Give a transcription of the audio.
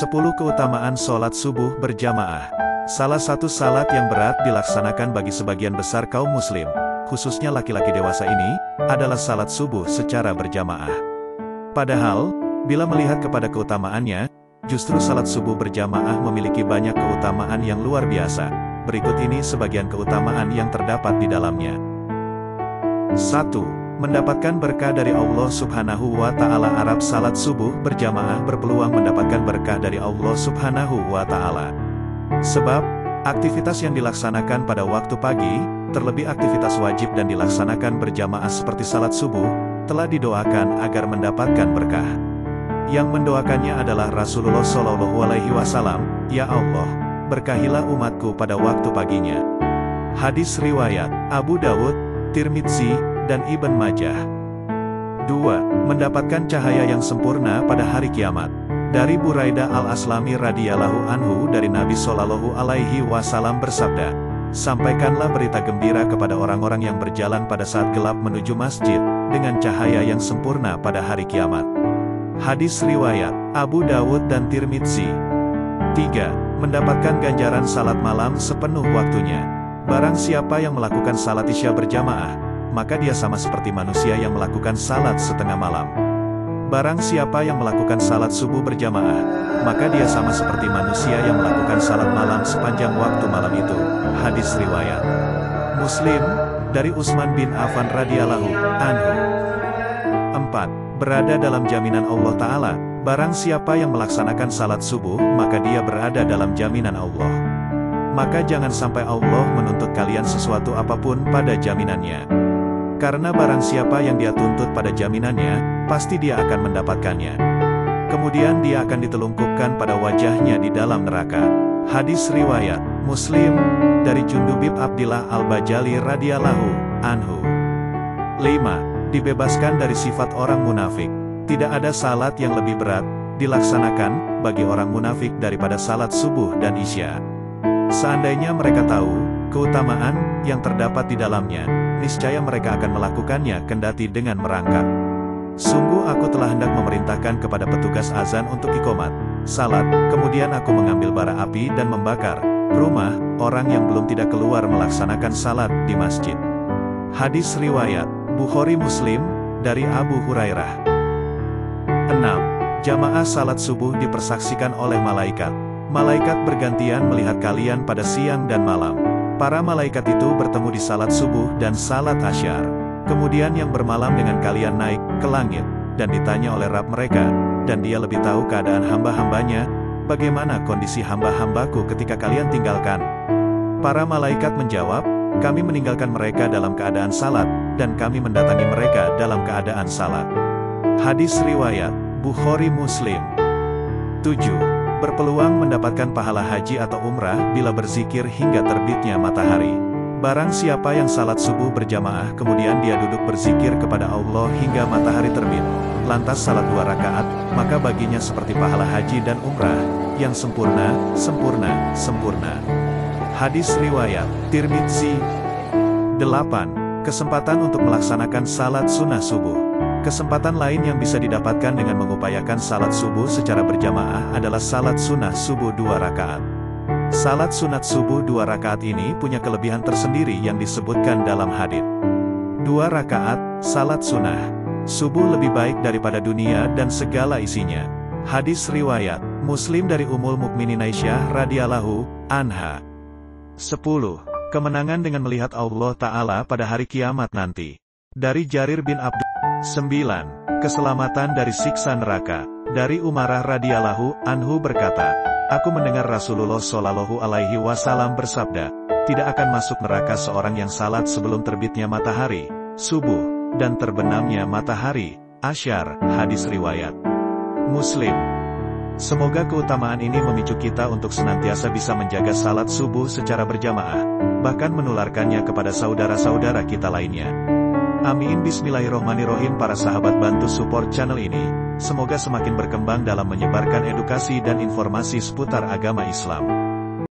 10 keutamaan sholat subuh berjamaah. Salah satu salat yang berat dilaksanakan bagi sebagian besar kaum muslim, khususnya laki-laki dewasa ini, adalah salat subuh secara berjamaah. Padahal, bila melihat kepada keutamaannya, justru salat subuh berjamaah memiliki banyak keutamaan yang luar biasa. Berikut ini sebagian keutamaan yang terdapat di dalamnya. 1. Mendapatkan berkah dari Allah Subhanahu wa Ta'ala. Arab salat subuh berjamaah berpeluang mendapatkan berkah dari Allah Subhanahu wa Ta'ala. Sebab, aktivitas yang dilaksanakan pada waktu pagi, terlebih aktivitas wajib dan dilaksanakan berjamaah seperti salat subuh, telah didoakan agar mendapatkan berkah. Yang mendoakannya adalah Rasulullah Shallallahu Alaihi Wasallam, "Ya Allah, berkahilah umatku pada waktu paginya." Hadis riwayat Abu Dawud, Tirmidzi, dan Ibn Majah. 2. Mendapatkan cahaya yang sempurna pada hari kiamat. Dari Buraidah al-Aslami radhiyallahu anhu dari Nabi Shallallahu Alaihi Wasallam bersabda, "Sampaikanlah berita gembira kepada orang-orang yang berjalan pada saat gelap menuju masjid, dengan cahaya yang sempurna pada hari kiamat." Hadis riwayat Abu Dawud dan Tirmidzi. 3. Mendapatkan ganjaran salat malam sepenuh waktunya. Barang siapa yang melakukan salat isya berjamaah, maka dia sama seperti manusia yang melakukan salat setengah malam. Barang siapa yang melakukan salat subuh berjamaah, maka dia sama seperti manusia yang melakukan salat malam sepanjang waktu malam itu. Hadis riwayat Muslim, dari Utsman bin Affan radhiyallahu anhu. 4. Berada dalam jaminan Allah Ta'ala. Barang siapa yang melaksanakan salat subuh, maka dia berada dalam jaminan Allah. Maka jangan sampai Allah menuntut kalian sesuatu apapun pada jaminannya. Karena barang siapa yang dia tuntut pada jaminannya, pasti dia akan mendapatkannya. Kemudian dia akan ditelungkupkan pada wajahnya di dalam neraka. Hadis riwayat Muslim, dari Jundub bin Abdillah al-Bajali radhiyallahu anhu. 5. Dibebaskan dari sifat orang munafik. Tidak ada salat yang lebih berat dilaksanakan bagi orang munafik daripada salat subuh dan isya. Seandainya mereka tahu keutamaan yang terdapat di dalamnya, niscaya mereka akan melakukannya kendati dengan merangkak. Sungguh aku telah hendak memerintahkan kepada petugas azan untuk iqomat salat, kemudian aku mengambil bara api dan membakar rumah orang yang belum tidak keluar melaksanakan salat di masjid. Hadis riwayat Bukhari Muslim, dari Abu Hurairah. 6. Jamaah salat subuh dipersaksikan oleh malaikat. Malaikat bergantian melihat kalian pada siang dan malam. Para malaikat itu bertemu di salat subuh dan salat asyar. Kemudian yang bermalam dengan kalian naik ke langit, dan ditanya oleh Rabb mereka, dan dia lebih tahu keadaan hamba-hambanya, bagaimana kondisi hamba-hambaku ketika kalian tinggalkan. Para malaikat menjawab, kami meninggalkan mereka dalam keadaan salat, dan kami mendatangi mereka dalam keadaan salat. Hadis riwayat Bukhari Muslim. 7. Berpeluang mendapatkan pahala haji atau umrah bila berzikir hingga terbitnya matahari. Barang siapa yang salat subuh berjamaah kemudian dia duduk berzikir kepada Allah hingga matahari terbit, lantas salat 2 rakaat, maka baginya seperti pahala haji dan umrah, yang sempurna, sempurna, sempurna. Hadis riwayat Tirmidzi. 8. Kesempatan untuk melaksanakan salat sunnah subuh. Kesempatan lain yang bisa didapatkan dengan mengupayakan salat subuh secara berjamaah adalah salat sunnah subuh 2 rakaat. Salat sunat subuh 2 rakaat ini punya kelebihan tersendiri yang disebutkan dalam hadits. 2 rakaat, salat sunnah subuh lebih baik daripada dunia dan segala isinya. Hadis riwayat Muslim dari Ummul Mukminin Aisyah radhiyallahu anha. 10. Kemenangan dengan melihat Allah Ta'ala pada hari kiamat nanti. Dari Jarir bin Abdullah. 9. Keselamatan dari siksa neraka. Dari Umarah radhiyallahu anhu berkata, aku mendengar Rasulullah Shallallahu Alaihi Wasallam bersabda, tidak akan masuk neraka seorang yang salat sebelum terbitnya matahari subuh dan terbenamnya matahari asyar. Hadis riwayat Muslim. Semoga keutamaan ini memicu kita untuk senantiasa bisa menjaga salat subuh secara berjamaah, bahkan menularkannya kepada saudara-saudara kita lainnya. Amin. Bismillahirrohmanirrohim. Para sahabat, bantu support channel ini, semoga semakin berkembang dalam menyebarkan edukasi dan informasi seputar agama Islam.